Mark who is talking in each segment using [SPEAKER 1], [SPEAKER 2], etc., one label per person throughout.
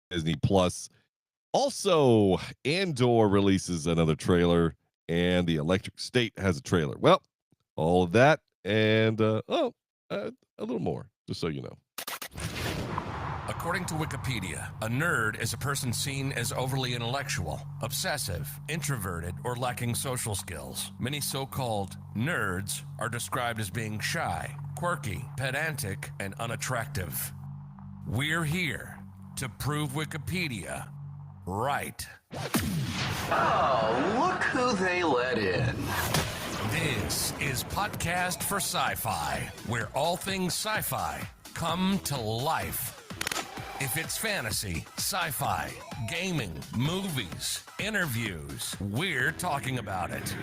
[SPEAKER 1] Disney Plus. Also, Andor releases another trailer, and the Electric State has a trailer. Well, all of that and a little more, just so you know.
[SPEAKER 2] According to Wikipedia, a nerd is a person seen as overly intellectual, obsessive, introverted, or lacking social skills. Many so-called nerds are described as being shy, quirky, pedantic, and unattractive. We're here to prove Wikipedia right.
[SPEAKER 3] Oh, look who they let in.
[SPEAKER 2] This is Podcast for Sci-Fi, where all things sci-fi come to life. If it's fantasy, sci-fi, gaming, movies, interviews, we're talking about it.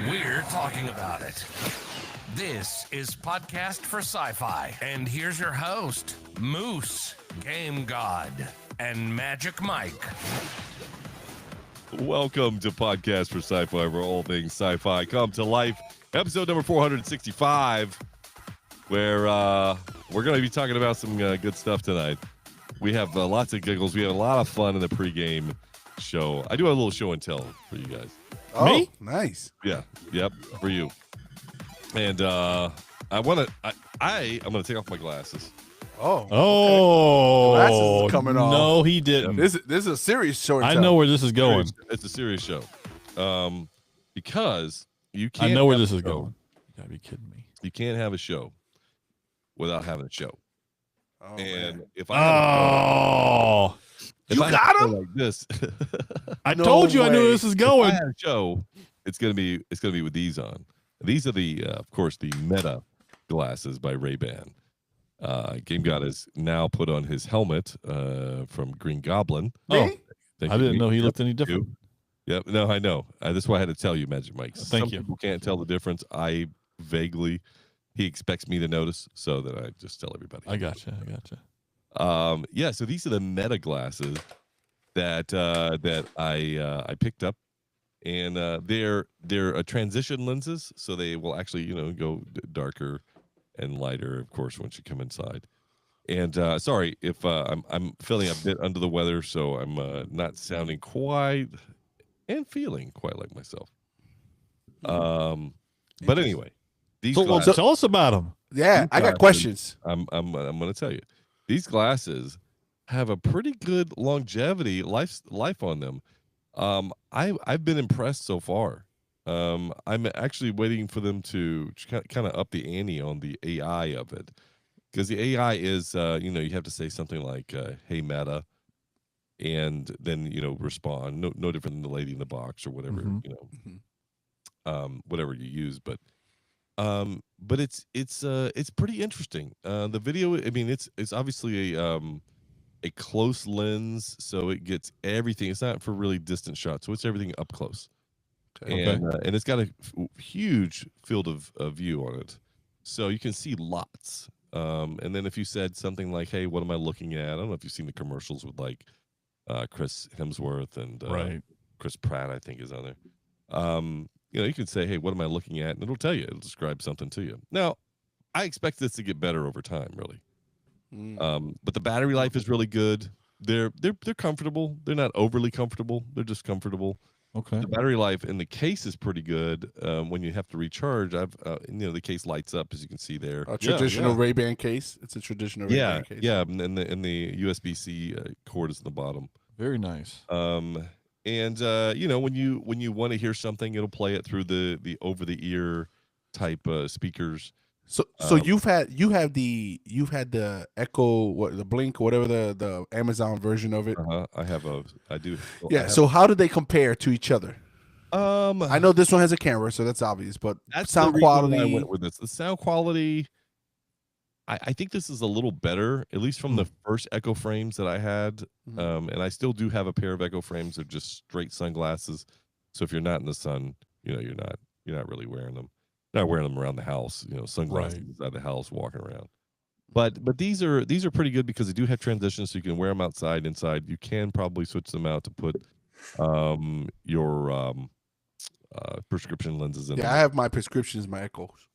[SPEAKER 2] We're talking about it. This is Podcast for Sci-Fi, and here's your host, Moose, Game God, and Magic Mike.
[SPEAKER 1] Welcome to Podcast for Sci-Fi, where all things sci-fi come to life. Episode number 465, where we're going to be talking about some good stuff tonight. We have lots of giggles. We have a lot of fun in the pregame show. I do a little show and tell for you guys.
[SPEAKER 4] Oh, me? Nice.
[SPEAKER 1] Yeah. Yep. For you. And I'm going to take off my glasses.
[SPEAKER 4] Oh.
[SPEAKER 5] Okay.
[SPEAKER 4] Glasses is coming off.
[SPEAKER 5] No, he didn't.
[SPEAKER 4] This is a serious show.
[SPEAKER 5] I know where this is going.
[SPEAKER 1] It's a serious show. Because you can't.
[SPEAKER 5] I know where this is going. You gotta be kidding me.
[SPEAKER 1] You can't have a show without having a show.
[SPEAKER 4] Oh,
[SPEAKER 1] and
[SPEAKER 4] man.
[SPEAKER 1] if I
[SPEAKER 4] got him
[SPEAKER 1] like this,
[SPEAKER 5] I told you I knew where this is going.
[SPEAKER 1] If I had a show, it's gonna be with these on. These are the of course the Meta glasses by Ray-Ban. Game God has now put on his helmet from Green Goblin.
[SPEAKER 5] Oh, I didn't know he looked any different.
[SPEAKER 1] Yep, no, I know. That's why I had to tell you, Magic Mike.
[SPEAKER 5] Thank you.
[SPEAKER 1] Some people can't tell the difference. I vaguely. He expects me to notice, so that I just tell everybody.
[SPEAKER 5] I gotcha.
[SPEAKER 1] Yeah. So these are the Meta glasses that I picked up, and they're transition lenses, so they will actually go darker and lighter, of course, once you come inside. And sorry if I'm feeling a bit under the weather, so I'm not sounding quite and feeling quite like myself. But anyway.
[SPEAKER 5] So tell us about them.
[SPEAKER 4] Yeah, I got questions.
[SPEAKER 1] I'm going to tell you. These glasses have a pretty good longevity life on them. I've been impressed so far. I'm actually waiting for them to kind of up the ante on the AI of it, because the AI is you have to say something like "Hey Meta," and then respond. No different than the lady in the box or whatever whatever you use, but it's pretty interesting. The video, I mean, it's obviously a close lens, so it gets everything. It's not for really distant shots, so it's everything up close. Okay. And it's got a huge field of view on it, so you can see lots. And then if you said something like, "Hey, what am I looking at?" I don't know if you've seen the commercials with like Chris Hemsworth and Chris Pratt, I think, is on there. You can say, "Hey, what am I looking at?" And it'll tell you. It'll describe something to you. Now, I expect this to get better over time, really. But the battery life is really good. They're comfortable. They're not overly comfortable. They're just comfortable.
[SPEAKER 5] Okay.
[SPEAKER 1] The battery life in the case is pretty good. When you have to recharge, the case lights up, as you can see there.
[SPEAKER 4] A traditional Ray-Ban case. It's a traditional Ray-Ban case.
[SPEAKER 1] Yeah, and the USB-C cord is in the bottom.
[SPEAKER 5] Very nice.
[SPEAKER 1] And when you want to hear something, it'll play it through the over the ear type speakers.
[SPEAKER 4] So you've had the Echo, the Blink, whatever the Amazon version of it.
[SPEAKER 1] I do.
[SPEAKER 4] Yeah. So how do they compare to each other? I know this one has a camera, so that's obvious. But
[SPEAKER 1] that's
[SPEAKER 4] sound quality.
[SPEAKER 1] I went with this. The sound quality. I think this is a little better, at least from the first Echo frames that I had. And I still do have a pair of Echo frames. They're just straight sunglasses. So if you're not in the sun, you're not really wearing them. Not wearing them around the house, sunglasses inside the house, walking around. But these are pretty good because they do have transitions, so you can wear them outside, inside. You can probably switch them out to put your prescription lenses in.
[SPEAKER 4] Yeah, I have my prescriptions, my Echoes.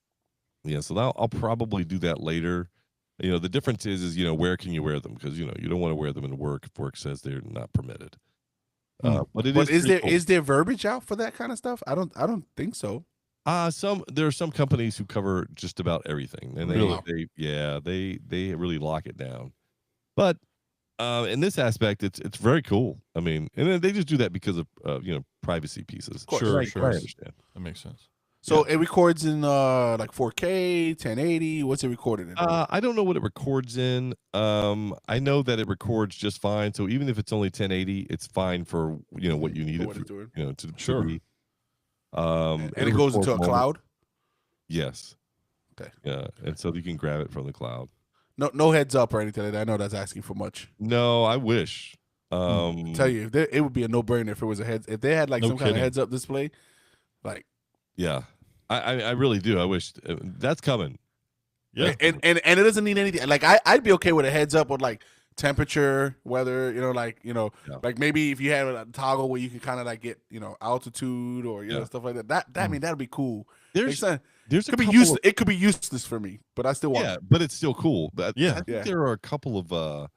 [SPEAKER 1] Yeah, so I'll probably do that later. The difference is where can you wear them? Because you don't want to wear them in work if work says they're not permitted. But
[SPEAKER 4] is there verbiage out for that kind of stuff? I don't think so.
[SPEAKER 1] There are some companies who cover just about everything, and they really lock it down. But in this aspect, it's very cool. I mean, and they just do that because of privacy pieces.
[SPEAKER 5] Of course. Sure.
[SPEAKER 1] I understand.
[SPEAKER 5] That makes sense.
[SPEAKER 4] So it records in like 4K, 1080. What's it recorded in?
[SPEAKER 1] I don't know what it records in. I know that it records just fine. So even if it's only 1080, it's fine for what you need it for. To be.
[SPEAKER 4] And it goes into a cloud.
[SPEAKER 1] Yes.
[SPEAKER 4] Okay.
[SPEAKER 1] Yeah, and so you can grab it from the cloud.
[SPEAKER 4] No heads up or anything like that. I know that's asking for much.
[SPEAKER 1] No, I wish.
[SPEAKER 4] Tell you, it would be a no-brainer if it was a heads. If they had like some kind of heads-up display, like.
[SPEAKER 1] Yeah, I really do. I wish that's coming.
[SPEAKER 4] Yeah, and it doesn't need anything. Like I'd be okay with a heads-up with like temperature, weather. Like maybe if you had a toggle where you can kind of like get altitude or stuff like that. I mean that'd be cool. It could be useless for me, but I still want it.
[SPEAKER 1] But it's still cool. But
[SPEAKER 5] I
[SPEAKER 1] think there are a couple of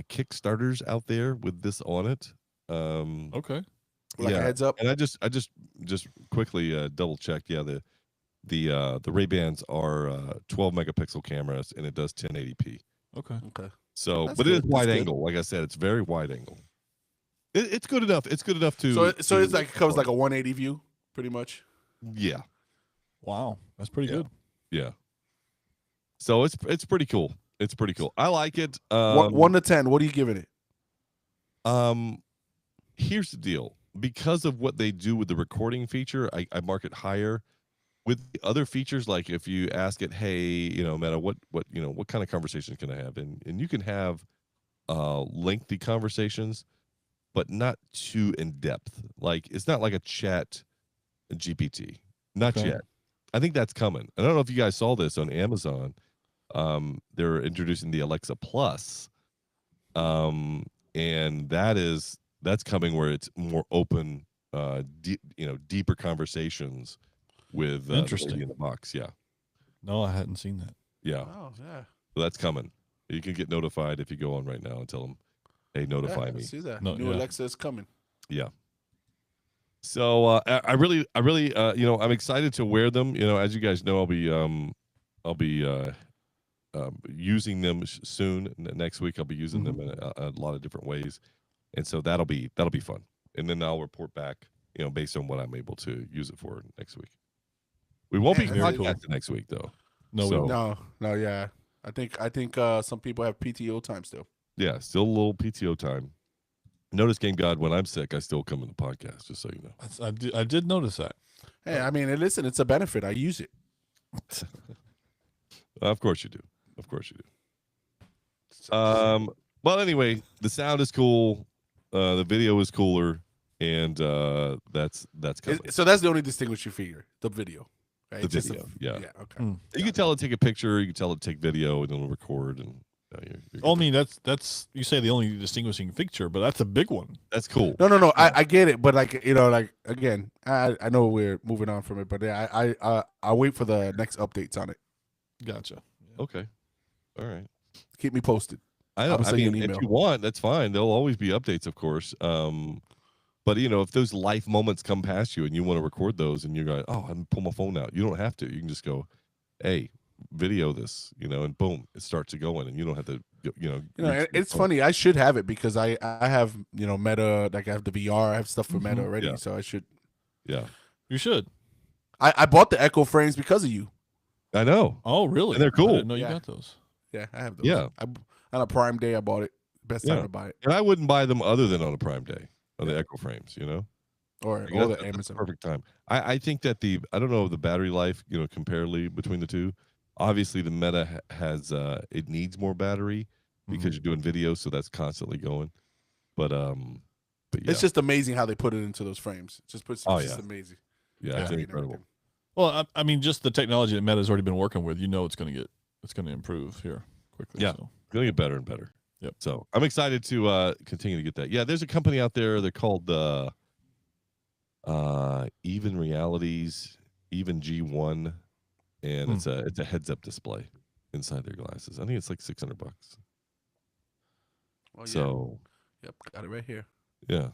[SPEAKER 1] Kickstarters out there with this on it.
[SPEAKER 5] Okay.
[SPEAKER 4] Like a heads up.
[SPEAKER 1] And I just quickly double checked. Yeah, the Ray-Bans are 12 megapixel cameras, and it does 1080p.
[SPEAKER 5] Okay.
[SPEAKER 1] So, but it is wide angle. Like I said, it's very wide angle. It's good enough. It's good enough to.
[SPEAKER 4] So it's like it covers like a 180 view, pretty much.
[SPEAKER 1] Yeah.
[SPEAKER 5] Wow, that's pretty good.
[SPEAKER 1] Yeah. So it's pretty cool. It's pretty cool. I like it.
[SPEAKER 4] 1 to 10. What are you giving it?
[SPEAKER 1] Here's the deal. Because of what they do with the recording feature, I mark it higher. With the other features, like if you ask it, hey, Meta, what kind of conversations can I have? And you can have lengthy conversations, but not too in depth. Like it's not like a chat GPT. Not yet. I think that's coming. I don't know if you guys saw this on Amazon. They're introducing the Alexa Plus, and that's coming where it's more open, deeper conversations with
[SPEAKER 5] interesting
[SPEAKER 1] in the box. Yeah.
[SPEAKER 5] No, I hadn't seen that.
[SPEAKER 1] Yeah.
[SPEAKER 4] Oh yeah.
[SPEAKER 1] So that's coming. You can get notified if you go on right now and tell them, "Hey, notify me."
[SPEAKER 4] See that?
[SPEAKER 5] No,
[SPEAKER 4] New Alexa is coming.
[SPEAKER 1] Yeah. So I really, I'm excited to wear them. As you guys know, I'll be using them soon. Next week, I'll be using them in a lot of different ways, and so that'll be fun. And then I'll report back, based on what I'm able to use it for next week. We won't be podcasting next week though.
[SPEAKER 4] No, yeah. I think some people have PTO time still.
[SPEAKER 1] Yeah, still a little PTO time. Notice, Game God, when I'm sick, I still come in the podcast, just so you know.
[SPEAKER 5] I did notice that.
[SPEAKER 4] Hey, I mean, listen, it's a benefit. I use it.
[SPEAKER 1] Of course you do. Of course you do. Well, anyway, the sound is cool. The video is cooler, and that's coming.
[SPEAKER 4] So that's the only distinguishing feature, the video. Right?
[SPEAKER 1] The video, yeah.
[SPEAKER 4] Okay.
[SPEAKER 1] You can tell it take a picture. You can tell it take video, and it'll record. And
[SPEAKER 5] I mean, that's you say the only distinguishing feature, but that's a big one.
[SPEAKER 1] That's cool.
[SPEAKER 4] No. I get it, but like again, I know we're moving on from it, but I wait for the next updates on it.
[SPEAKER 5] Gotcha.
[SPEAKER 1] Okay. All right.
[SPEAKER 4] Keep me posted.
[SPEAKER 1] I mean, if you want, that's fine. There'll always be updates, of course. But if those life moments come past you and you want to record those, and you're going, oh, I'm pull my phone out. You don't have to. You can just go, hey, video this, and boom, it starts to going, and you don't have to,
[SPEAKER 4] it's funny. I should have it because I have Meta, like I have the VR, I have stuff for Meta already, so I should.
[SPEAKER 1] Yeah,
[SPEAKER 5] you should.
[SPEAKER 4] I bought the Echo frames because of you.
[SPEAKER 1] I know.
[SPEAKER 5] Oh, really?
[SPEAKER 1] And they're cool.
[SPEAKER 5] I didn't know you got those.
[SPEAKER 4] Yeah, I have those.
[SPEAKER 1] Yeah,
[SPEAKER 4] on a Prime Day, I bought it. Best time to buy it.
[SPEAKER 1] And I wouldn't buy them other than on a Prime Day on the Echo frames,
[SPEAKER 4] or the Amazon.
[SPEAKER 1] Perfect time. I think that I don't know the battery life, comparatively between the two. Obviously, the Meta has it needs more battery because you're doing videos, so that's constantly going. But yeah.
[SPEAKER 4] It's just amazing how they put it into those frames. It's just amazing.
[SPEAKER 1] Yeah, it's incredible.
[SPEAKER 5] Well, I mean, just the technology that Meta's already been working with, it's going to improve here quickly.
[SPEAKER 1] Yeah,
[SPEAKER 5] so.
[SPEAKER 1] It's going to get better and better.
[SPEAKER 5] Yep.
[SPEAKER 1] So I'm excited to continue to get that. Yeah, there's a company out there. They're called Even Realities, Even G1, and it's a heads-up display. inside their glasses. I think it's like $600.
[SPEAKER 4] Oh, yeah.
[SPEAKER 1] So,
[SPEAKER 4] yep, got it right here.
[SPEAKER 1] Yeah.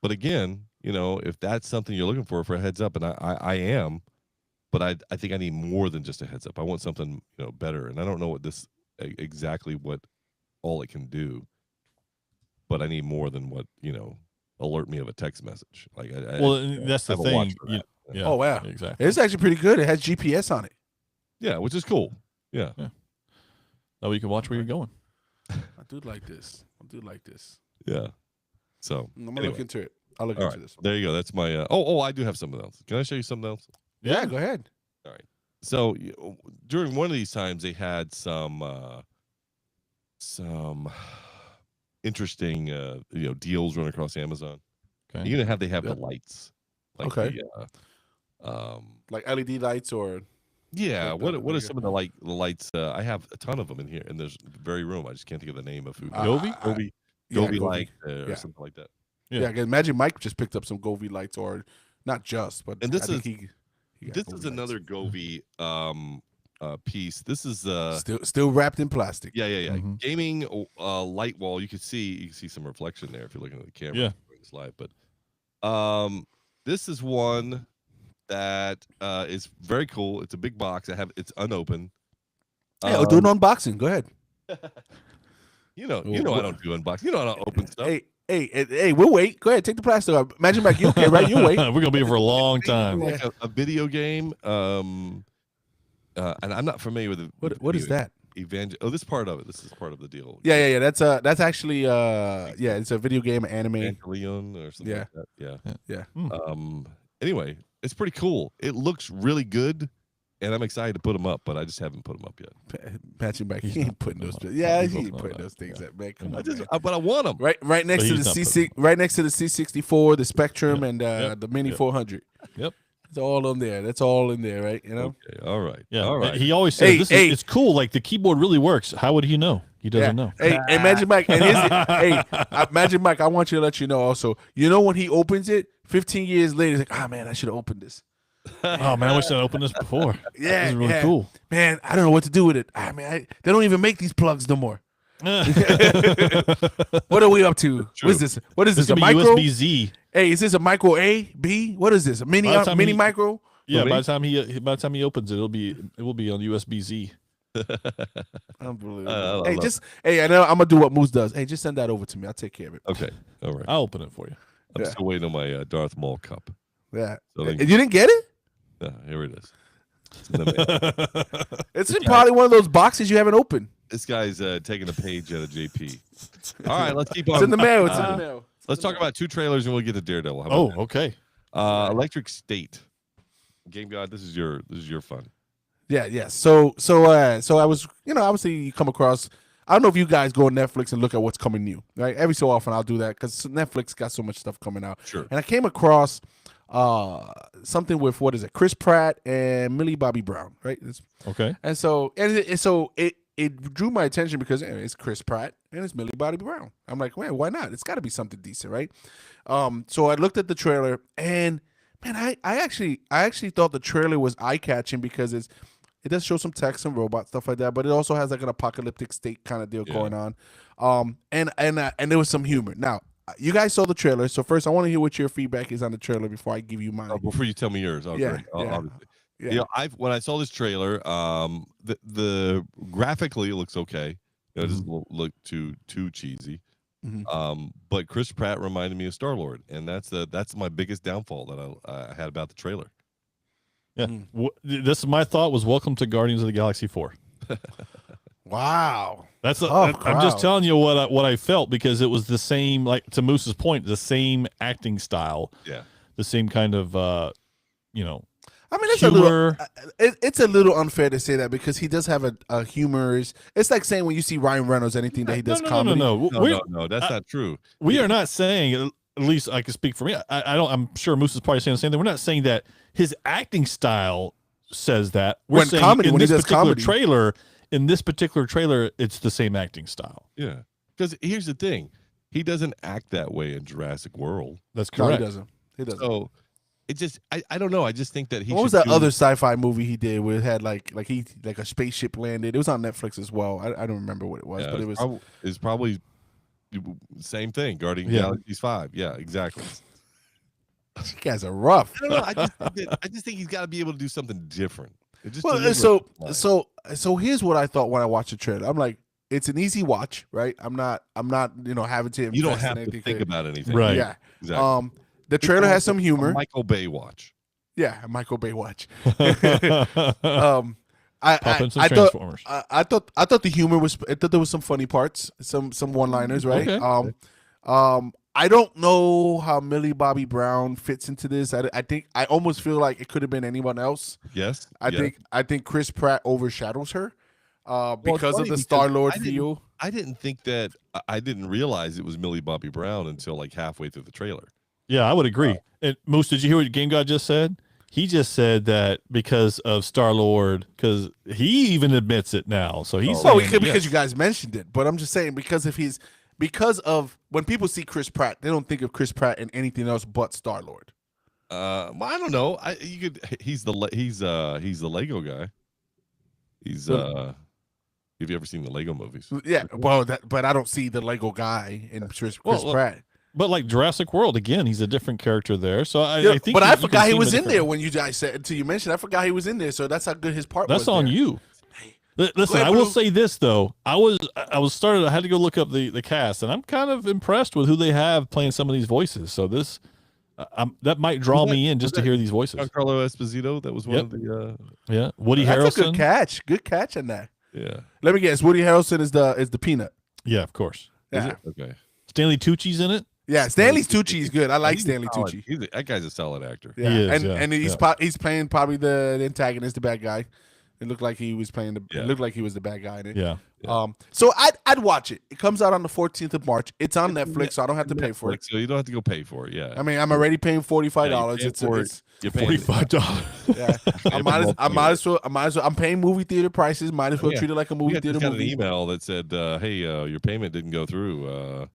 [SPEAKER 1] But again, if that's something you're looking for a heads up, and I am, but I think I need more than just a heads up. I want something, better. And I don't know what exactly what all it can do, but I need more than what, alert me of a text message. Like,
[SPEAKER 5] that's the thing.
[SPEAKER 1] Yeah.
[SPEAKER 4] Oh, wow.
[SPEAKER 5] Exactly.
[SPEAKER 4] It's actually pretty good. It has GPS on it.
[SPEAKER 1] Yeah, which is cool. Yeah.
[SPEAKER 5] Now you can watch where you're going.
[SPEAKER 4] I do like this.
[SPEAKER 1] Yeah. So
[SPEAKER 4] I'm gonna look into it. I'll look into this.
[SPEAKER 1] There you go. That's my. I do have something else. Can I show you something else?
[SPEAKER 4] Yeah, go ahead.
[SPEAKER 1] All right. So during one of these times, they had some interesting deals run across Amazon.
[SPEAKER 5] Okay.
[SPEAKER 1] You're gonna have the lights. Like
[SPEAKER 4] like LED lights or.
[SPEAKER 1] Yeah. What are some of the lights? I have a ton of them in here in this very room. I just can't think of the name of who. Govee light or something like that.
[SPEAKER 4] Yeah, because Magic Mike just picked up some Govee lights, or not just, but
[SPEAKER 1] and this
[SPEAKER 4] I
[SPEAKER 1] is
[SPEAKER 4] think
[SPEAKER 1] this is another Govee piece. This is
[SPEAKER 4] still wrapped in plastic.
[SPEAKER 1] Yeah.
[SPEAKER 5] Mm-hmm.
[SPEAKER 1] Gaming light wall. You can see some reflection there if you're looking at the camera.
[SPEAKER 5] Yeah.
[SPEAKER 1] It's live, but this is one that is very cool. It's a big box. It's unopened.
[SPEAKER 4] Hey, do an unboxing. Go ahead.
[SPEAKER 1] I don't do unboxing. I don't open stuff.
[SPEAKER 4] Hey, we'll wait. Go ahead, take the plastic off. Imagine back, you okay, right? You'll wait.
[SPEAKER 5] We're gonna be here for a long time.
[SPEAKER 1] Like a video game. And I'm not familiar with it.
[SPEAKER 4] What is that?
[SPEAKER 1] This part of it. This is part of the deal.
[SPEAKER 4] Yeah. That's actually it's a video game anime.
[SPEAKER 1] Evangelion or something like that.
[SPEAKER 4] Yeah.
[SPEAKER 1] Anyway, it's pretty cool. It looks really good, and I'm excited to put them up, but I just haven't put them up yet.
[SPEAKER 4] Patching back, he ain't putting those. Yeah, he ain't putting those things up, man. Come on,
[SPEAKER 1] but I want them.
[SPEAKER 4] Right next to the C6, right next to the C64, the Spectrum, and the Mini 400.
[SPEAKER 5] Yep.
[SPEAKER 4] It's all on there. That's all in there, right?
[SPEAKER 1] Okay. All right.
[SPEAKER 5] Yeah.
[SPEAKER 1] All right.
[SPEAKER 5] He always says it's cool. Like the keyboard really works. How would he know? He doesn't know.
[SPEAKER 4] Hey, Magic Mike, Magic Mike, I want you to let you know also. When he opens it, 15 years later, he's like, man, I should have opened this.
[SPEAKER 5] Oh man, I wish I'd opened this before.
[SPEAKER 4] Yeah,
[SPEAKER 5] this is really cool.
[SPEAKER 4] Man, I don't know what to do with it. They don't even make these plugs no more. What are we up to? What is this? What is this? A micro?
[SPEAKER 5] USB-Z.
[SPEAKER 4] Hey, is this a micro A, B? What is this? A mini micro?
[SPEAKER 5] Yeah, by the time he opens it, it will be on USB-Z.
[SPEAKER 4] Unbelievable. I know I'm gonna do what Moose does. Hey, just send that over to me. I'll take care of it.
[SPEAKER 1] Okay. All right.
[SPEAKER 5] I'll open it for you.
[SPEAKER 1] I'm still waiting on my Darth Maul cup.
[SPEAKER 4] Yeah.
[SPEAKER 1] So
[SPEAKER 4] you didn't get it?
[SPEAKER 1] Here it is.
[SPEAKER 4] It's in probably one of those boxes you haven't opened.
[SPEAKER 1] This guy's taking a page out of JP. All right, let's keep on.
[SPEAKER 4] It's in the mail. It's in the mail.
[SPEAKER 1] Let's talk about 2 trailers and we'll get to Daredevil.
[SPEAKER 5] Okay.
[SPEAKER 1] Electric State. Game God, this is your fun.
[SPEAKER 4] Yeah. So I was, obviously you come across. I don't know if you guys go on Netflix and look at what's coming new, right? Every so often I'll do that because Netflix got so much stuff coming out.
[SPEAKER 1] Sure.
[SPEAKER 4] And I came across something with Chris Pratt and Millie Bobby Brown, right?
[SPEAKER 5] Okay.
[SPEAKER 4] And so it drew my attention because it's Chris Pratt and it's Millie Bobby Brown. I'm like, man, why not? It's got to be something decent, right? So I looked at the trailer and man, I actually thought the trailer was eye catching because it does show some tech, some robot stuff like that, but it also has like an apocalyptic state kind of deal going on. And there was some humor. Now, you guys saw the trailer, so first I want to hear what your feedback is on the trailer before I give you mine.
[SPEAKER 1] Before you tell me yours, great. Obviously. Yeah. When I saw this trailer, the graphically it looks okay. It doesn't look too cheesy.
[SPEAKER 4] Mm-hmm.
[SPEAKER 1] But Chris Pratt reminded me of Star-Lord, and that's my biggest downfall that I had about the trailer.
[SPEAKER 5] Yeah, this is my thought was welcome to Guardians of the Galaxy 4.
[SPEAKER 4] Wow,
[SPEAKER 5] I'm just telling you what I felt because it was the same, like to Moose's point, the same acting style.
[SPEAKER 1] Yeah,
[SPEAKER 5] the same kind of
[SPEAKER 4] I mean, it's
[SPEAKER 5] humor.
[SPEAKER 4] it's a little unfair to say that because he does have a humor. It's like saying when you see Ryan Reynolds, anything that he does comedy.
[SPEAKER 5] No,
[SPEAKER 1] that's not true.
[SPEAKER 5] We are not saying. At least I can speak for me. I'm sure Moose is probably saying the same thing. We're not saying that his acting style says that. We're saying in this particular trailer, it's the same acting style.
[SPEAKER 1] Yeah, because here's the thing, he doesn't act that way in Jurassic World.
[SPEAKER 5] That's correct.
[SPEAKER 4] No, he doesn't.
[SPEAKER 1] So it just I don't know. I just think that he.
[SPEAKER 4] What was
[SPEAKER 1] should
[SPEAKER 4] that
[SPEAKER 1] do-
[SPEAKER 4] other sci-fi movie he did where it had like a spaceship landed? It was on Netflix as well. I don't remember what it was,
[SPEAKER 1] Yeah,
[SPEAKER 4] but it was.
[SPEAKER 1] it's probably same thing. Guardian
[SPEAKER 5] Yeah.
[SPEAKER 1] Galaxies 5. Yeah, exactly.
[SPEAKER 4] You guys are rough.
[SPEAKER 1] I don't know. I just think he's got to be able to do something different. It just
[SPEAKER 4] Well,
[SPEAKER 1] deliberate.
[SPEAKER 4] so here's what I thought when I watched the trailer. I'm like, it's an easy watch, right? I'm not having to.
[SPEAKER 1] You don't
[SPEAKER 4] invest in
[SPEAKER 1] have to
[SPEAKER 4] anything.
[SPEAKER 1] think about anything.
[SPEAKER 5] Right.
[SPEAKER 4] Yeah.
[SPEAKER 1] Exactly.
[SPEAKER 4] The trailer has some
[SPEAKER 1] A
[SPEAKER 4] humor.
[SPEAKER 1] Michael Bay watch.
[SPEAKER 4] Yeah, a Michael Bay watch.
[SPEAKER 5] Pop in some
[SPEAKER 4] I thought
[SPEAKER 5] Transformers.
[SPEAKER 4] I thought the humor was. I thought there was some funny parts, some one-liners, right?
[SPEAKER 5] Okay.
[SPEAKER 4] I don't know how Millie Bobby Brown fits into this. I think I almost feel like it could have been anyone else.
[SPEAKER 1] Yes.
[SPEAKER 4] I think Chris Pratt overshadows her
[SPEAKER 1] Well, it's
[SPEAKER 4] because of
[SPEAKER 1] funny
[SPEAKER 4] the Star-Lord
[SPEAKER 1] I didn't-
[SPEAKER 4] feel.
[SPEAKER 1] I didn't think that. I didn't realize it was Millie Bobby Brown until like halfway through the trailer.
[SPEAKER 5] Yeah, I would agree. And Moose, did you hear what Game God just said? He just said that because of Star-Lord, because he even admits it now. So he's
[SPEAKER 4] Well,
[SPEAKER 5] saying,
[SPEAKER 4] because
[SPEAKER 5] yes.
[SPEAKER 4] you guys mentioned it, but I'm just saying because of when people see Chris Pratt, they don't think of Chris Pratt and anything else but Star-Lord.
[SPEAKER 1] Well, I don't know. He's the Lego guy. He's Have you ever seen the Lego movies?
[SPEAKER 4] Yeah, well, but I don't see the Lego guy in Chris Pratt.
[SPEAKER 5] But like Jurassic World, again, he's a different character there. So I think.
[SPEAKER 4] But I
[SPEAKER 5] you can
[SPEAKER 4] forgot
[SPEAKER 5] see
[SPEAKER 4] he
[SPEAKER 5] him
[SPEAKER 4] was
[SPEAKER 5] a
[SPEAKER 4] in
[SPEAKER 5] different-
[SPEAKER 4] there when you guys said until you mentioned. I forgot he was in there, so that's how good his part was.
[SPEAKER 5] That's on
[SPEAKER 4] there.
[SPEAKER 5] you. Listen,
[SPEAKER 4] ahead,
[SPEAKER 5] I will
[SPEAKER 4] Blue.
[SPEAKER 5] say this though. I had to go look up the cast, and I'm kind of impressed with who they have playing some of these voices. So this, that might draw me in just to hear these voices.
[SPEAKER 1] Giancarlo Esposito. That was one
[SPEAKER 5] Yep.
[SPEAKER 1] of the.
[SPEAKER 5] Yeah, Woody
[SPEAKER 4] That's a
[SPEAKER 5] Harrelson.
[SPEAKER 4] good catch. Good catch on that.
[SPEAKER 1] Yeah.
[SPEAKER 4] Let me guess. Woody Harrelson is the peanut.
[SPEAKER 5] Yeah, of course.
[SPEAKER 1] Is
[SPEAKER 4] Yeah,
[SPEAKER 1] it? Okay.
[SPEAKER 5] Stanley Tucci's in it.
[SPEAKER 4] yeah. Stanley Tucci is good. I like
[SPEAKER 1] He's
[SPEAKER 4] Stanley
[SPEAKER 1] solid.
[SPEAKER 4] Tucci.
[SPEAKER 1] That guy's a solid actor.
[SPEAKER 4] Yeah,
[SPEAKER 5] He is,
[SPEAKER 4] and
[SPEAKER 5] yeah,
[SPEAKER 4] and he's he's playing probably the antagonist, the bad guy. It looked like he was playing
[SPEAKER 1] Yeah.
[SPEAKER 4] It looked like he was the bad guy in it.
[SPEAKER 5] Yeah.
[SPEAKER 4] So I'd watch it. It comes out on the 14th of March. It's on Netflix, so I don't have to pay for it.
[SPEAKER 1] So you don't have to go pay for it. Yeah.
[SPEAKER 4] I mean, I'm already paying $45.
[SPEAKER 1] Yeah,
[SPEAKER 4] It's
[SPEAKER 1] you're paying
[SPEAKER 5] $45.
[SPEAKER 4] yeah. I might as well. I'm paying movie theater prices. Might as well
[SPEAKER 1] Yeah.
[SPEAKER 4] treat it like a
[SPEAKER 1] We
[SPEAKER 4] movie
[SPEAKER 1] got
[SPEAKER 4] theater
[SPEAKER 1] an
[SPEAKER 4] movie.
[SPEAKER 1] email that said, "Hey, your payment didn't go through.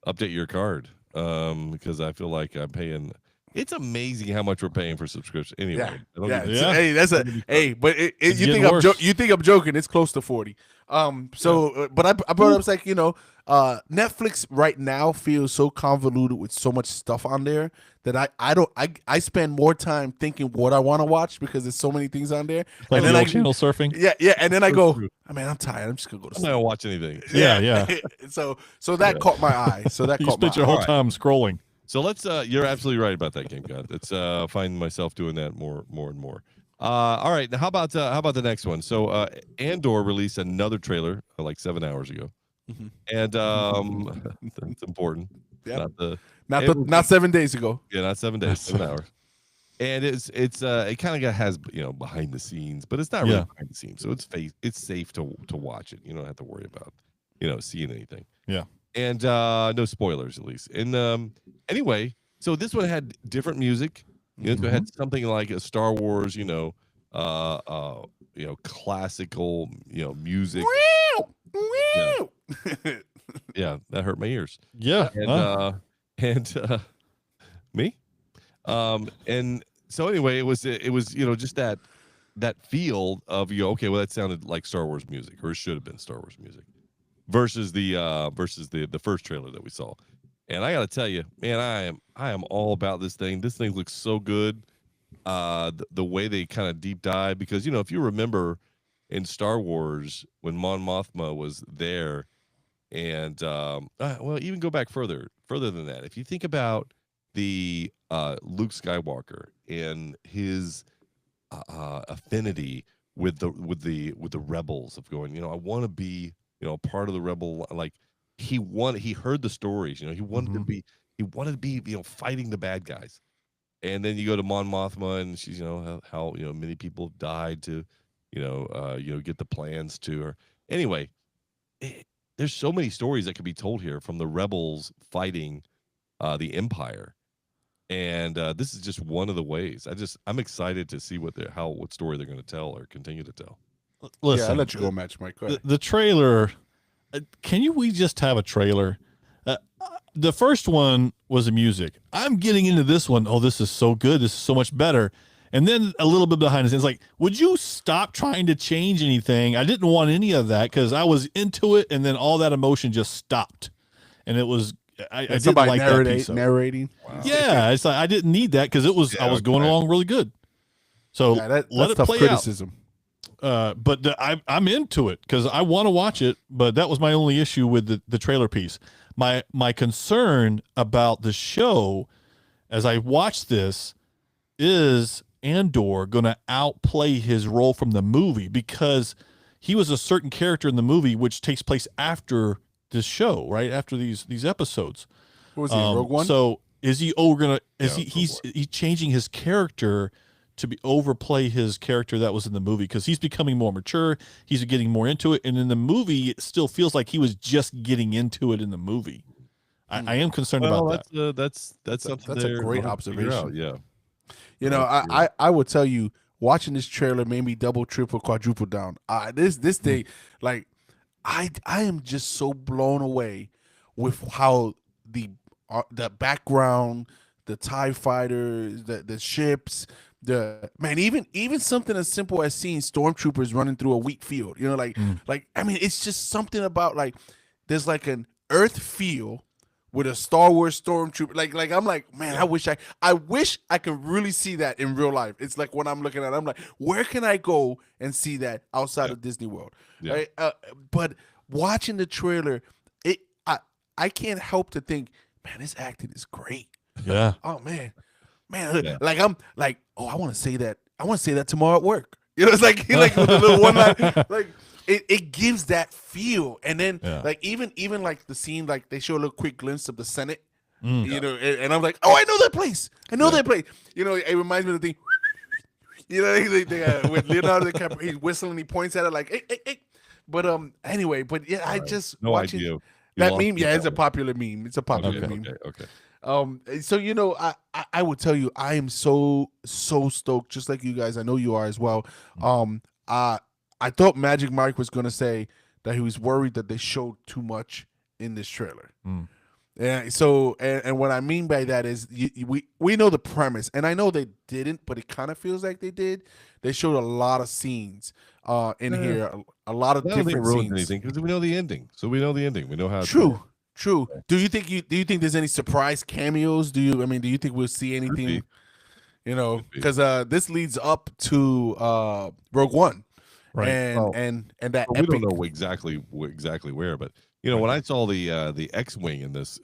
[SPEAKER 1] Update your card because I feel like I'm paying." It's amazing how much we're paying for subscription. Anyway,
[SPEAKER 4] Yeah,
[SPEAKER 1] I don't
[SPEAKER 4] yeah.
[SPEAKER 1] get-
[SPEAKER 5] Yeah.
[SPEAKER 4] Hey, that's but
[SPEAKER 5] It's
[SPEAKER 4] you
[SPEAKER 5] getting
[SPEAKER 4] think
[SPEAKER 5] worse.
[SPEAKER 4] you think I'm joking? It's close to 40. But I brought up it's like Netflix right now feels so convoluted with so much stuff on there that I spend more time thinking what I want to watch because there's so many things on there.
[SPEAKER 5] Like
[SPEAKER 4] and
[SPEAKER 5] the
[SPEAKER 4] then
[SPEAKER 5] old channel surfing.
[SPEAKER 4] yeah, and then I go,
[SPEAKER 1] true.
[SPEAKER 4] oh, man, I'm tired. I'm just gonna go to
[SPEAKER 1] I'm
[SPEAKER 4] sleep.
[SPEAKER 1] not gonna watch anything.
[SPEAKER 5] Yeah.
[SPEAKER 4] so that caught my eye. So that
[SPEAKER 5] You
[SPEAKER 4] caught my
[SPEAKER 5] spent your
[SPEAKER 4] eye.
[SPEAKER 5] whole
[SPEAKER 1] Alright.
[SPEAKER 5] time scrolling.
[SPEAKER 1] So let's. You're absolutely right about that, Game God. It's finding myself doing that more and more. All right. Now, how about the next one? So Andor released another trailer like 7 hours ago, and that's important.
[SPEAKER 4] Yep.
[SPEAKER 1] Not
[SPEAKER 4] 7 days ago.
[SPEAKER 1] Yeah, not 7 days, 7 hours. And it kind of has behind the scenes, but it's not really
[SPEAKER 5] Yeah.
[SPEAKER 1] behind the scenes. So it's safe to watch it. You don't have to worry about seeing anything.
[SPEAKER 5] Yeah.
[SPEAKER 1] And no spoilers at least. And anyway, so this one had different music. So it had something like a Star Wars, classical, music. Yeah, that hurt my ears.
[SPEAKER 5] Yeah.
[SPEAKER 1] And me. And so anyway, it was just that feel of okay, well that sounded like Star Wars music, or it should have been Star Wars music, versus the first trailer that we saw. And I got to tell you, man, I am all about this thing. This thing looks so good. The way they kind of deep dive, because if you remember in Star Wars when Mon Mothma was there, and well, even go back further than that. If you think about the Luke Skywalker and his affinity with the rebels, of going, I want to be part of the rebel. Like he heard the stories, he wanted to be fighting the bad guys. And then you go to Mon Mothma, and she's how many people have died to get the plans to her. Anyway, there's so many stories that could be told here from the rebels fighting the Empire, and this is just one of the ways. I'm excited to see what story they're going to tell or continue to tell.
[SPEAKER 5] Listen,
[SPEAKER 4] Yeah, I'll let you go, Match Mike. Go ahead.
[SPEAKER 5] the trailer. We just have a trailer? the first one was the music. I'm getting into this one. Oh, this is so good. This is so much better. And then a little bit behind the scenes, like, would you stop trying to change anything? I didn't want any of that because I was into it, and then all that emotion just stopped. And it was I didn't like that piece of
[SPEAKER 4] narrating.
[SPEAKER 1] Wow.
[SPEAKER 5] Yeah, it's like I didn't need that because it was I was going along really good. So
[SPEAKER 4] that's
[SPEAKER 5] let it
[SPEAKER 4] tough
[SPEAKER 5] play
[SPEAKER 4] criticism.
[SPEAKER 5] I'm into it because I want to watch it. But that was my only issue with the trailer piece. My concern about the show, as I watch this, is Andor going to outplay his role from the movie because he was a certain character in the movie which takes place after this show, right after these episodes.
[SPEAKER 4] What was he, Rogue One?
[SPEAKER 5] So is he he's changing his character to be overplay his character that was in the movie because he's becoming more mature, he's getting more into it, and in the movie it still feels like he was just getting into it in the movie. I am concerned about that.
[SPEAKER 1] That's something
[SPEAKER 4] that's a great observation.
[SPEAKER 1] Yeah,
[SPEAKER 4] you know, I would tell you, watching this trailer made me double, triple, quadruple down. This thing, like, I am just so blown away with how the background, the TIE fighters, the ships, even something as simple as seeing stormtroopers running through a wheat field. You know, like I mean, it's just something about, like, there's like an Earth feel with a Star Wars stormtrooper. Like I'm like, man, I wish I could really see that in real life. It's like when I'm looking at it, I'm like, where can I go and see that outside of Disney World?
[SPEAKER 1] Yeah.
[SPEAKER 4] Right? But watching the trailer, I can't help to think, man, this acting is great.
[SPEAKER 5] Yeah.
[SPEAKER 4] Oh man. Like I'm like, oh, I want to say that. I want to say that tomorrow at work. You know, it's like with a little one line, like it gives that feel. And then like even like the scene, like they show a little quick glimpse of the Senate. You know, and I'm like, oh, I know that place. I know that place. You know, it reminds me of the thing. You know, with Leonardo DiCaprio, he's whistling, he points at it like, hey. But anyway, but yeah, I just
[SPEAKER 1] no
[SPEAKER 4] watching
[SPEAKER 1] idea.
[SPEAKER 4] that meme. Yeah, it's a popular meme. It's a popular meme.
[SPEAKER 1] Okay.
[SPEAKER 4] So you know, I would tell you, I am so stoked, just like you guys. I know you are as well. I thought Magic Mike was gonna say that he was worried that they showed too much in this trailer. And so, and what I mean by that is, we know the premise, and I know they didn't, but it kind of feels like they did. They showed a lot of scenes in here, a lot of different scenes.
[SPEAKER 1] Anything because we know the ending. So we know the ending. We know how.
[SPEAKER 4] True. Do you think there's any surprise cameos? Do you think we'll see anything? You know, because this leads up to Rogue One,
[SPEAKER 5] right?
[SPEAKER 4] And that
[SPEAKER 1] we don't know exactly where, but you know, when I saw the X-wing in this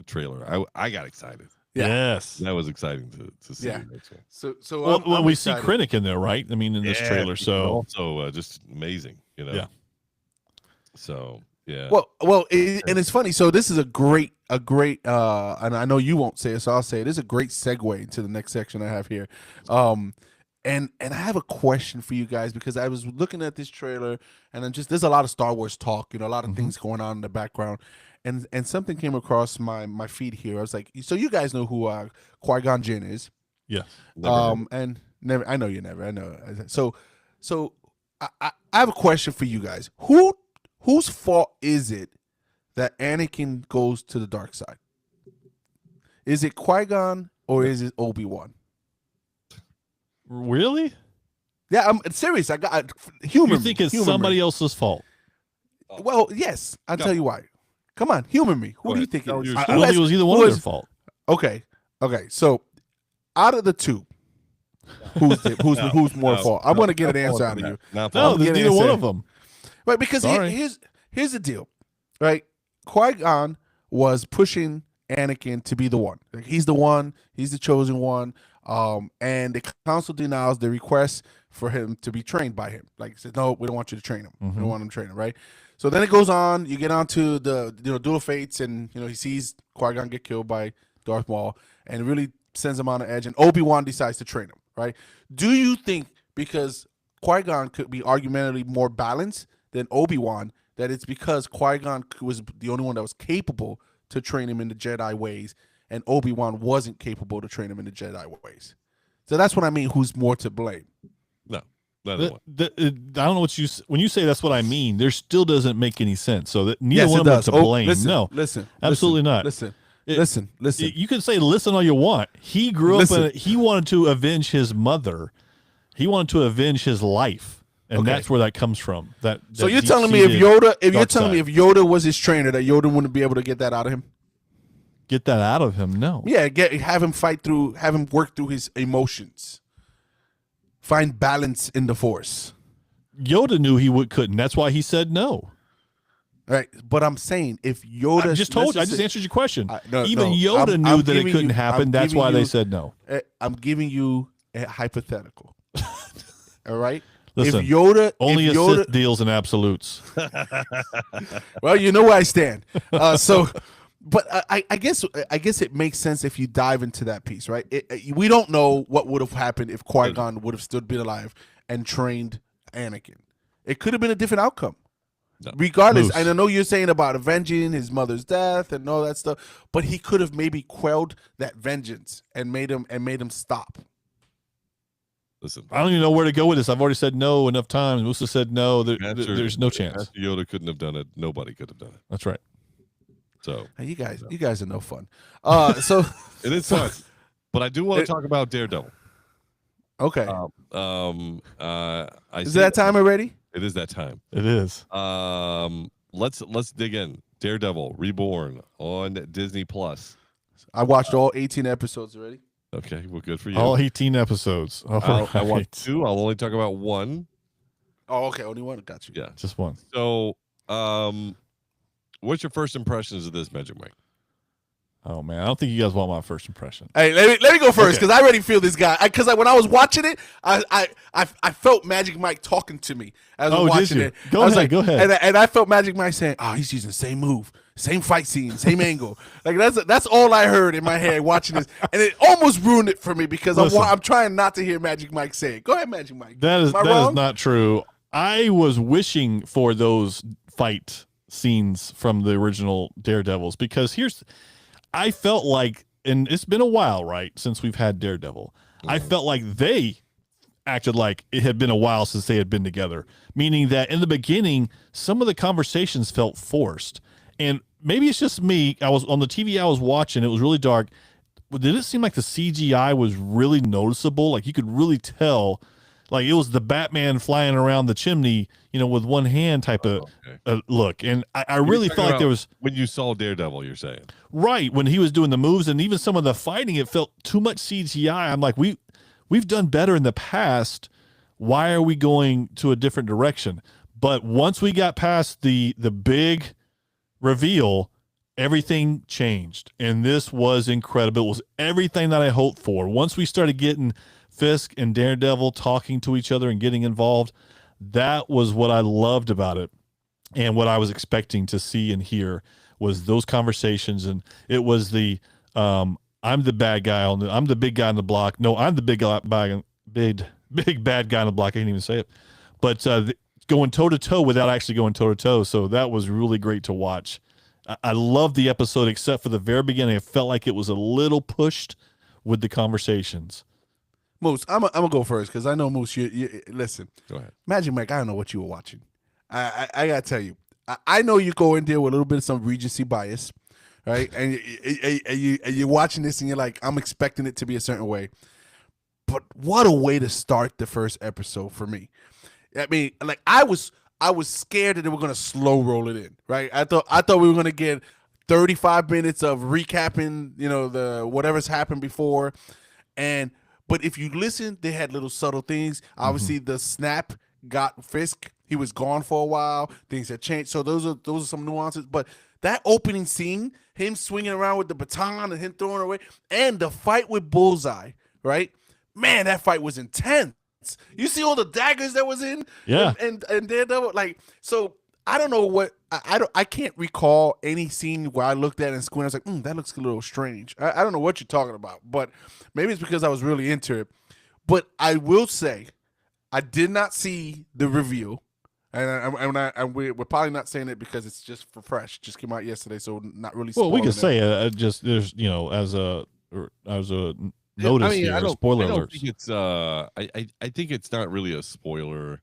[SPEAKER 1] trailer, I got excited.
[SPEAKER 5] Yes,
[SPEAKER 1] that was exciting to see.
[SPEAKER 4] Yeah. So
[SPEAKER 5] well, we see Krennic in there, right? I mean, in this trailer, so
[SPEAKER 1] also just amazing, you know.
[SPEAKER 5] Yeah.
[SPEAKER 1] So yeah.
[SPEAKER 4] Well, and it's funny. So this is a great, and I know you won't say it, so I'll say it. This is a great segue to the next section I have here. And I have a question for you guys because I was looking at this trailer and there's a lot of Star Wars talk, you know, a lot of things going on in the background, and something came across my feed here. I was like, so you guys know who Qui-Gon Jinn is?
[SPEAKER 5] Yeah.
[SPEAKER 4] And never. I know you never. I know. So I have a question for you guys. Whose fault is it that Anakin goes to the dark side? Is it Qui-Gon or is it Obi-Wan?
[SPEAKER 5] Really?
[SPEAKER 4] Yeah, I'm serious. Humor.
[SPEAKER 5] You think it's somebody else's fault?
[SPEAKER 4] Well, yes. I'll tell you why. Come on, humor me. Who do you think it is?
[SPEAKER 5] I don't think it was either one of their fault.
[SPEAKER 4] Okay. So, out of the two, who's more fault? I'm going to get an answer out of you.
[SPEAKER 5] No, there's neither one of them.
[SPEAKER 4] Right, because here's the deal, right? Qui-Gon was pushing Anakin to be the one. Like, he's the one. He's the chosen one. And the council denies the request for him to be trained by him. Like, he said, no, we don't want you to train him. We don't want him to train him, right? So then it goes on. You get on to the Duel Fates, and he sees Qui-Gon get killed by Darth Maul, and it really sends him on the edge. And Obi-Wan decides to train him, right? Do you think because Qui-Gon could be argumentatively more balanced than Obi-Wan, that it's because Qui-Gon was the only one that was capable to train him in the Jedi ways, and Obi-Wan wasn't capable to train him in the Jedi ways? So that's what I mean. Who's more to blame?
[SPEAKER 1] No.
[SPEAKER 5] I don't know when you say that's what I mean, there still doesn't make any sense. So that neither one of them to blame.
[SPEAKER 4] Listen,
[SPEAKER 5] absolutely not.
[SPEAKER 4] Listen, Listen.
[SPEAKER 5] You can say listen all you want. He grew up he wanted to avenge his mother. He wanted to avenge his life. And that's where that comes from.
[SPEAKER 4] So you're telling me if Yoda was his trainer, that Yoda wouldn't be able to get that out of him?
[SPEAKER 5] Get that out of him? No.
[SPEAKER 4] Yeah, have him work through his emotions. Find balance in the Force.
[SPEAKER 5] Yoda knew he couldn't. That's why he said no.
[SPEAKER 4] Right, but I'm saying if Yoda,
[SPEAKER 5] I just answered your question. Yoda knew that it couldn't happen. That's why they said no.
[SPEAKER 4] I'm giving you a hypothetical. All right.
[SPEAKER 5] Listen,
[SPEAKER 4] if Yoda
[SPEAKER 5] Sith deals in absolutes.
[SPEAKER 4] Well, you know where I stand. But I guess it makes sense if you dive into that piece, right? We don't know what would have happened if Qui-Gon would have been alive and trained Anakin. It could have been a different outcome. No. Regardless, and I know you're saying about avenging his mother's death and all that stuff, but he could have maybe quelled that vengeance and made him stop.
[SPEAKER 1] Listen,
[SPEAKER 5] I don't even know where to go with this. I've already said no enough times. Musa said no. There's no chance.
[SPEAKER 1] Master Yoda couldn't have done it. Nobody could have done it.
[SPEAKER 5] That's right.
[SPEAKER 1] So
[SPEAKER 4] you guys are no fun. So
[SPEAKER 1] it is fun, but I do want to talk about Daredevil.
[SPEAKER 4] Okay.
[SPEAKER 1] Is
[SPEAKER 4] that time already?
[SPEAKER 1] It is that time.
[SPEAKER 5] It is.
[SPEAKER 1] Let's dig in. Daredevil Reborn on Disney Plus.
[SPEAKER 4] I watched all 18 episodes already.
[SPEAKER 1] Okay, well, good for you.
[SPEAKER 5] All 18 episodes.
[SPEAKER 1] I watched 2. I'll only talk about 1.
[SPEAKER 4] Oh, okay, only 1. Got you.
[SPEAKER 1] Yeah,
[SPEAKER 5] just 1.
[SPEAKER 1] So, what's your first impressions of this, Magic Mike?
[SPEAKER 5] Oh man, I don't think you guys want my first impression.
[SPEAKER 4] Hey, let me go first because I already feel this guy. Because when I was watching it, I felt Magic Mike talking to me as I was watching it.
[SPEAKER 5] Go ahead.
[SPEAKER 4] And I felt Magic Mike saying, "Oh, he's using the same move, same fight scene, same angle." Like that's all I heard in my head watching this, and it almost ruined it for me because I'm trying not to hear Magic Mike say it. Go ahead, Magic Mike.
[SPEAKER 5] That is not true. I was wishing for those fight scenes from the original Daredevils because I felt like, and it's been a while, right, since we've had Daredevil. Mm-hmm. I felt like they acted like it had been a while since they had been together, meaning that in the beginning, some of the conversations felt forced. And maybe it's just me. I was on the TV I was watching. It was really dark. But did it seem like the CGI was really noticeable? Like you could really tell, like it was the Batman flying around the chimney, with one hand type of look. And I really felt like there was...
[SPEAKER 1] When you saw Daredevil, you're saying.
[SPEAKER 5] Right. When he was doing the moves and even some of the fighting, it felt too much CGI. I'm like, we've done better in the past. Why are we going to a different direction? But once we got past the big reveal, everything changed. And this was incredible. It was everything that I hoped for. Once we started getting Fisk and Daredevil talking to each other and getting involved, that was what I loved about it. And what I was expecting to see and hear was those conversations. And it was the, I'm the bad guy I'm the big guy on the block. No, I'm the big bad guy on the block. I can't even say it, but, going toe to toe without actually going toe to toe. So that was really great to watch. I loved the episode, except for the very beginning. It felt like it was a little pushed with the conversations.
[SPEAKER 4] Moose, I'm gonna go first because I know Moose. You listen.
[SPEAKER 1] Go ahead.
[SPEAKER 4] Magic Mike, I don't know what you were watching. I gotta tell you, I know you go in there with a little bit of some Regency bias, right? And you're watching this and you're like, I'm expecting it to be a certain way. But what a way to start the first episode for me. I mean, like I was scared that they were gonna slow roll it in, right? I thought we were gonna get 35 minutes of recapping, the whatever's happened before, but if you listen, they had little subtle things. Obviously, the snap got Fisk. He was gone for a while. Things had changed. So those are some nuances. But that opening scene, him swinging around with the baton and him throwing it away, and the fight with Bullseye, right? Man, that fight was intense. You see all the daggers that was in, and Daredevil, like, so I don't know what I can't recall any scene where I looked at it and squinted. I was like, that looks a little strange. I don't know what you're talking about, but maybe it's because I was really into it. But I will say, I did not see the review, and we're probably not saying it because it's just for fresh. It just came out yesterday, so not really.
[SPEAKER 5] Well, we can say just there's as a notice here, spoiler alerts.
[SPEAKER 1] I don't think it's I think it's not really a spoiler.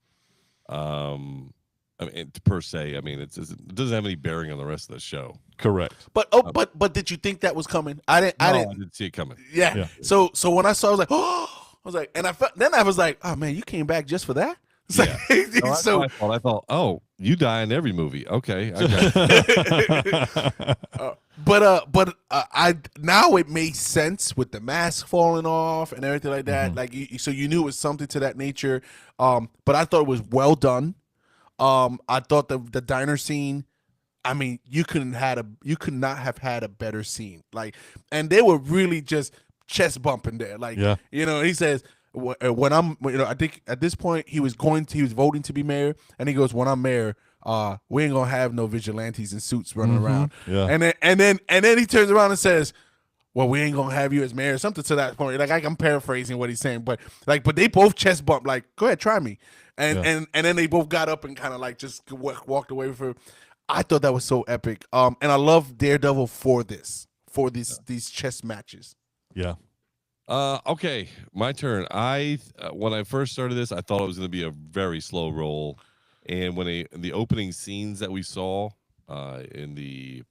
[SPEAKER 1] I mean, per se. I mean, it doesn't have any bearing on the rest of the show.
[SPEAKER 5] Correct.
[SPEAKER 4] But but did you think that was coming? I didn't.
[SPEAKER 1] I didn't see it coming.
[SPEAKER 4] Yeah.
[SPEAKER 5] Yeah.
[SPEAKER 4] So when I saw, I was like, oh, and I was like, oh man, you came back just for that. It's
[SPEAKER 1] Yeah.
[SPEAKER 4] like,
[SPEAKER 1] No,
[SPEAKER 4] so
[SPEAKER 1] I thought, oh, you die in every movie. Okay. I
[SPEAKER 4] but I now it made sense with the mask falling off and everything like that.
[SPEAKER 5] Mhm.
[SPEAKER 4] Like so you knew it was something to that nature. But I thought it was well done. I thought the diner scene. I mean, you could not have had a better scene. Like, and they were really just chest bumping there. Like,
[SPEAKER 5] Yeah.
[SPEAKER 4] he says, when I'm, I think at this point he was voting to be mayor, and he goes, when I'm mayor, we ain't gonna have no vigilantes in suits running around.
[SPEAKER 5] Yeah.
[SPEAKER 4] And then he turns around and says, well, we ain't gonna have you as mayor, something to that point. Like, I'm paraphrasing what he's saying, but they both chest bump, like, go ahead, try me. And then they both got up and kind of like just walked away from it. I thought that was so epic. And I love Daredevil for these chess matches.
[SPEAKER 5] Yeah.
[SPEAKER 1] okay, my turn. When I first started this, I thought it was going to be a very slow roll, and when the opening scenes that we saw in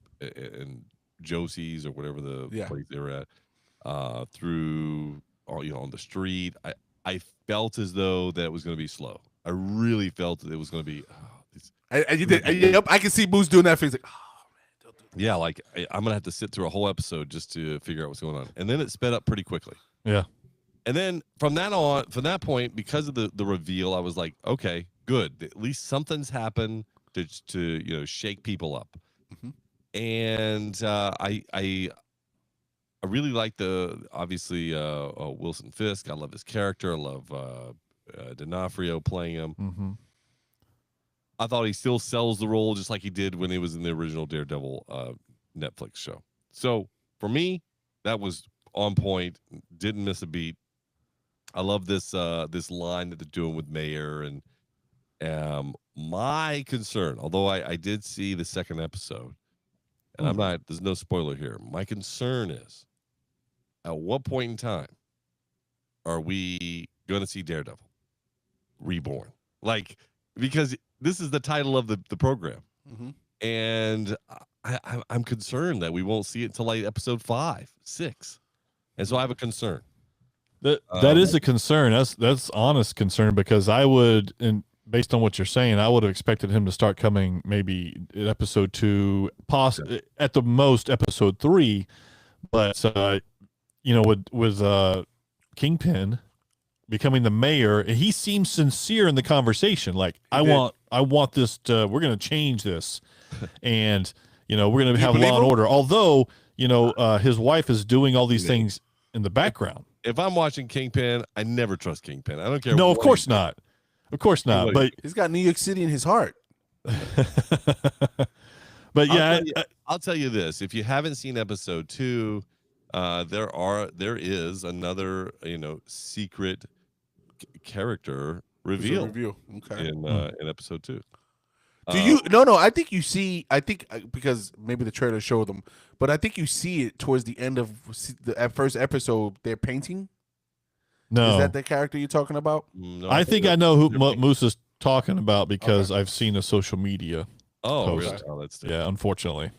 [SPEAKER 1] Josie's or whatever the place they were at, through on the street, I felt as though that it was going to be slow. I really felt that it was going to be.
[SPEAKER 4] You did. Yep, I can see Moose doing that. He's like, oh man, don't do that.
[SPEAKER 1] Yeah, like I'm gonna have to sit through a whole episode just to figure out what's going on, and then it sped up pretty quickly.
[SPEAKER 5] Yeah.
[SPEAKER 1] And then from that point, because of the reveal, I was like, okay, good. At least something's happened to shake people up.
[SPEAKER 4] Mm-hmm.
[SPEAKER 1] And I really like obviously Wilson Fisk. I love his character. I love D'Onofrio playing him.
[SPEAKER 5] Mm-hmm.
[SPEAKER 1] I thought he still sells the role just like he did when he was in the original Daredevil Netflix show. So for me, that was on point. Didn't miss a beat. I love this line that they're doing with Mayer, and my concern, although I did see the second episode, and there's no spoiler here. My concern is, at what point in time are we going to see Daredevil Reborn? Like, because this is the title of the program, and I'm concerned that we won't see it until like episode 5, 6, and so I have a concern.
[SPEAKER 5] That is a concern. That's honest concern, because I would, and based on what you're saying, I would have expected him to start coming maybe at episode 2, at the most episode 3, but with Kingpin becoming the mayor, he seems sincere in the conversation. Like, I want this we're going to change this, and we're going to have law and order. Although his wife is doing all these things in the background.
[SPEAKER 1] If I'm watching Kingpin, I never trust Kingpin. I don't care.
[SPEAKER 5] No, of course not. Of course not. But
[SPEAKER 4] he's got New York City in his heart.
[SPEAKER 5] But yeah,
[SPEAKER 1] I'll tell you this: if you haven't seen episode 2, there is another secret character reveal.
[SPEAKER 4] Okay.
[SPEAKER 1] In episode 2.
[SPEAKER 4] Do you? No. I think you see. I think because maybe the trailer showed them, but I think you see it towards the end of the first episode. They're painting.
[SPEAKER 5] No,
[SPEAKER 4] is that the character you're talking about?
[SPEAKER 1] No,
[SPEAKER 5] I think I know what Moose is talking about, because I've seen a social media.
[SPEAKER 1] Oh,
[SPEAKER 5] post.
[SPEAKER 1] really? Oh, that's
[SPEAKER 5] yeah. Unfortunately.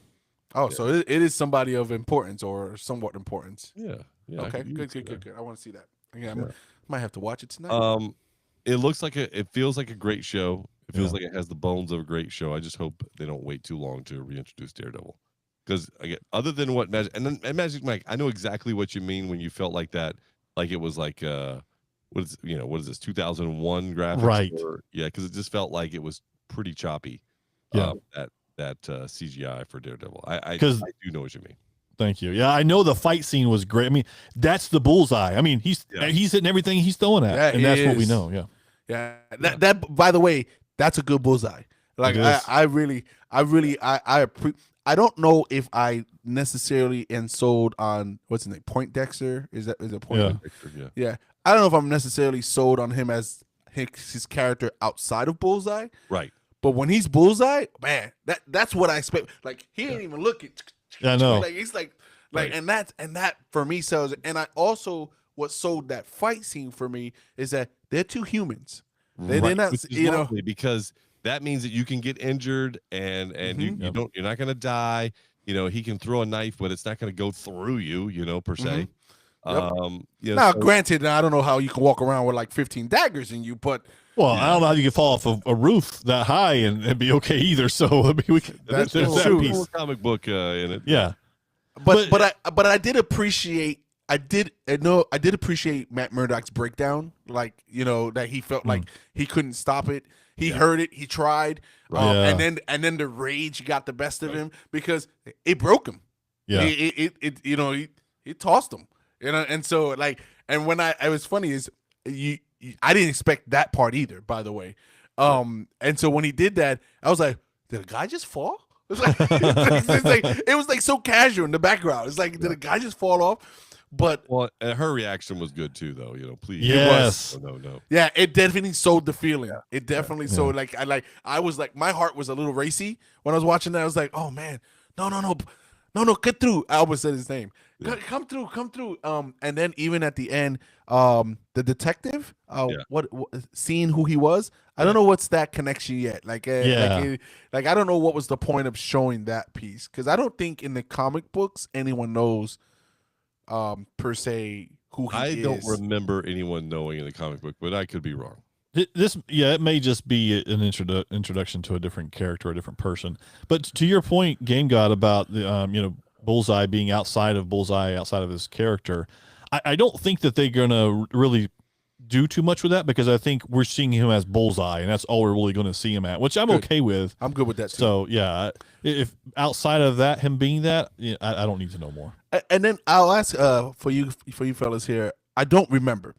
[SPEAKER 4] Oh, so it is somebody of importance or somewhat importance.
[SPEAKER 1] Yeah.
[SPEAKER 4] Okay. Good. I want to see that. Yeah, I might have to watch it tonight.
[SPEAKER 1] It looks like it feels like a great show. It feels like it has the bones of a great show. I just hope they don't wait too long to reintroduce Daredevil, because again, other than what Magic Mike, I know exactly what you mean when you felt like that, like it was like what is this 2001 graphics,
[SPEAKER 5] right?
[SPEAKER 1] Because it just felt like it was pretty choppy.
[SPEAKER 5] Yeah,
[SPEAKER 1] that CGI for Daredevil. I
[SPEAKER 5] do
[SPEAKER 1] know what you mean.
[SPEAKER 5] Thank you. Yeah, I know the fight scene was great. I mean, that's the bullseye. I mean, he's hitting everything he's throwing at, and that's what we know.
[SPEAKER 4] Yeah. That by the way, that's a good bullseye. Like I don't know if I necessarily am sold on what's his name, Point Dexter. Is it Point?
[SPEAKER 1] Yeah.
[SPEAKER 4] Yeah. I don't know if I'm necessarily sold on him as his character outside of Bullseye.
[SPEAKER 1] Right.
[SPEAKER 4] But when he's Bullseye, man, that's what I expect. Like, he ain't even looking.
[SPEAKER 5] Yeah, I know.
[SPEAKER 4] Like, he's like and that for me sells it. And I also, what sold that fight scene for me is that they're two humans. They're not,
[SPEAKER 1] because that means that you can get injured and you're not going to die. he can throw a knife, but it's not going to go through you, per se.
[SPEAKER 4] Now, granted, I don't know how you can walk around with like 15 daggers in you, but
[SPEAKER 5] well, I don't know how you can fall off a roof that high and be okay either. So I mean,
[SPEAKER 1] there's that piece. Comic book in it.
[SPEAKER 5] Yeah,
[SPEAKER 4] but I did appreciate. I did appreciate Matt Murdock's breakdown. Like, that he felt like he couldn't stop it. He heard it. He tried, and then the rage got the best of him because it broke him.
[SPEAKER 5] Yeah,
[SPEAKER 4] it tossed him. And so and when it was funny is I didn't expect that part either, by the way. And so when he did that, I was like, did a guy just fall? It was like so casual in the background. It's like, did a guy just fall off? But
[SPEAKER 1] her reaction was good too, though. Please.
[SPEAKER 5] Yes.
[SPEAKER 1] No.
[SPEAKER 4] Yeah, it definitely sold the feeling. It definitely sold. I was like, my heart was a little racy when I was watching that. I was like, oh man, no, get through. I almost said his name. Come through. And then even at the end, the detective, what seeing who he was, I don't know what's that connection yet. I don't know what was the point of showing that piece, because I don't think in the comic books anyone knows, per se, who he is.
[SPEAKER 1] I don't remember anyone knowing in the comic book, but I could be wrong.
[SPEAKER 5] It may just be an introduction to a different character, a different person. But to your point, Game God, about the Bullseye being outside of his character, I don't think that they're gonna really do too much with that, because I think we're seeing him as Bullseye, and that's all we're really going to see him at, which I'm okay with.
[SPEAKER 4] I'm good with that too.
[SPEAKER 5] So yeah, if outside of that, him being that, I don't need to know more.
[SPEAKER 4] And then I'll ask for you fellas here. I don't remember.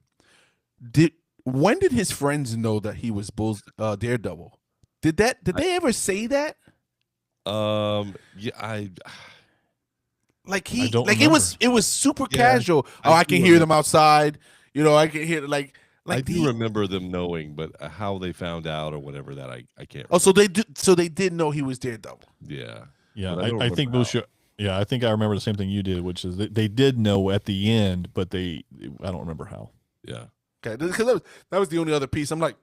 [SPEAKER 4] When did his friends know that he was Daredevil? Did they ever say that?
[SPEAKER 1] Yeah,
[SPEAKER 4] it was super casual. I can hear them outside. I can hear
[SPEAKER 1] I do remember them knowing, but how they found out or whatever, that I can't remember.
[SPEAKER 4] Oh, so they did know he was Daredevil.
[SPEAKER 1] Yeah.
[SPEAKER 5] I think I think I remember the same thing you did, which is they did know at the end, but I don't remember how.
[SPEAKER 1] Yeah.
[SPEAKER 4] Okay, because that was the only other piece. I'm like,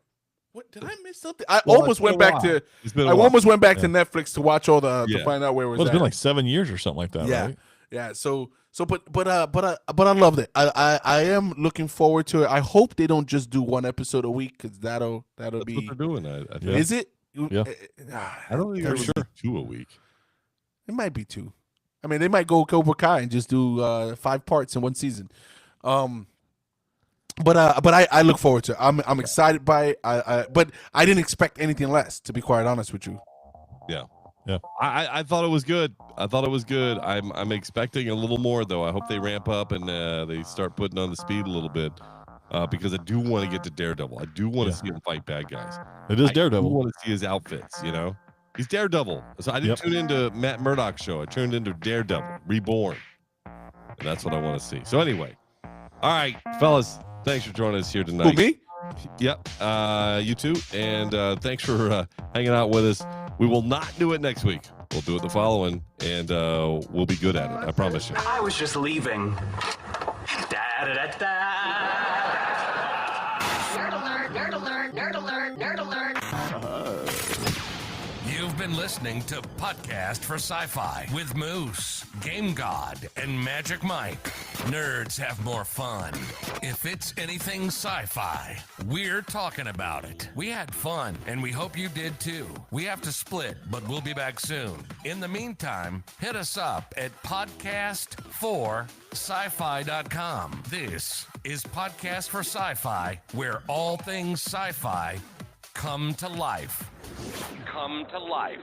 [SPEAKER 4] what, did I miss something? I almost went back to Netflix to watch all to find out where it was.
[SPEAKER 5] Well, it's been like 7 years or something like that.
[SPEAKER 4] Yeah.
[SPEAKER 5] Right?
[SPEAKER 4] Yeah. But I loved it. I am looking forward to it. I hope they don't just do one episode a week, because that'll
[SPEAKER 1] That's
[SPEAKER 4] be.
[SPEAKER 1] what they're doing. I think.
[SPEAKER 4] Is it?
[SPEAKER 5] Yeah.
[SPEAKER 1] I don't think they're 2 a week.
[SPEAKER 4] It might be 2. I mean, they might go Cobra Kai and just do 5 parts in one season. But I look forward to it. I'm excited by it. But I didn't expect anything less, to be quite honest with you.
[SPEAKER 1] Yeah.
[SPEAKER 5] Yeah.
[SPEAKER 1] I thought it was good. I'm expecting a little more, though. I hope they ramp up and they start putting on the speed a little bit, because I do want to get to Daredevil. I do want to see him fight bad guys.
[SPEAKER 5] It is Daredevil.
[SPEAKER 1] I do want to see his outfits. He's Daredevil. So I didn't tune into Matt Murdock's show. I tuned into Daredevil Reborn, and that's what I want to see. So anyway, all right, fellas, thanks for joining us here tonight.
[SPEAKER 4] Who, me?
[SPEAKER 1] Yep, you too, and thanks for hanging out with us. We will not do it next week. We'll do it the following, and we'll be good at it. I promise you.
[SPEAKER 3] I was just leaving. Da-da-da-da.
[SPEAKER 6] Nerd alert, nerd alert, nerd alert, nerd alert.
[SPEAKER 2] You've been listening to Podcast for Sci-Fi with Moose, Game God, and Magic Mike. Nerds have more fun. If it's anything sci-fi, we're talking about it. We had fun, and we hope you did too. We have to split, but we'll be back soon. In the meantime, hit us up at podcast4sci-fi.com. This is Podcast for Sci-Fi, where all things sci-fi come to life. Come to life.